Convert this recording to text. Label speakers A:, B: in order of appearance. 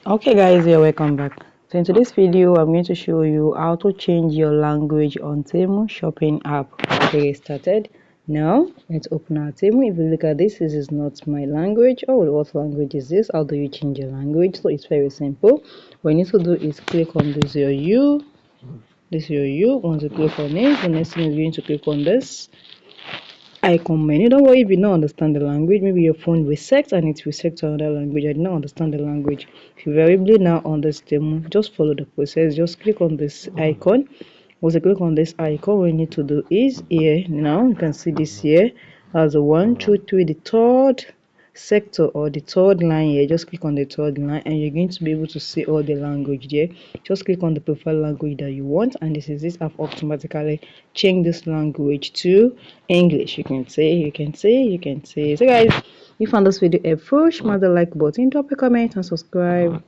A: Okay guys, you're welcome back. So in today's video I'm going to show you how to change your language on Temu Shopping App. Okay, get started. Now let's open our Temu. If you look at this is not my language. Oh, what language is this? How do you change your language? So it's very simple. What you need to do is click on this your U. This your U. Once you click on it, the next thing is going to click on this icon menu. Don't worry if you don't understand the language. Maybe your phone resets and it resets to another language. I did not understand the language. If you variably now understand, just follow the process. Just click on this icon. Once you click on this icon, what you need to do is here. Now you can see this here as a 1, 2, 3, the third sector or the third line here. Just click on the third line and you're going to be able to see all the language there. Just click on the preferred language that you want, and this is it. I've automatically changed this language to English. You can say. So guys, if you found this video helpful, smash the like button, drop a comment and subscribe.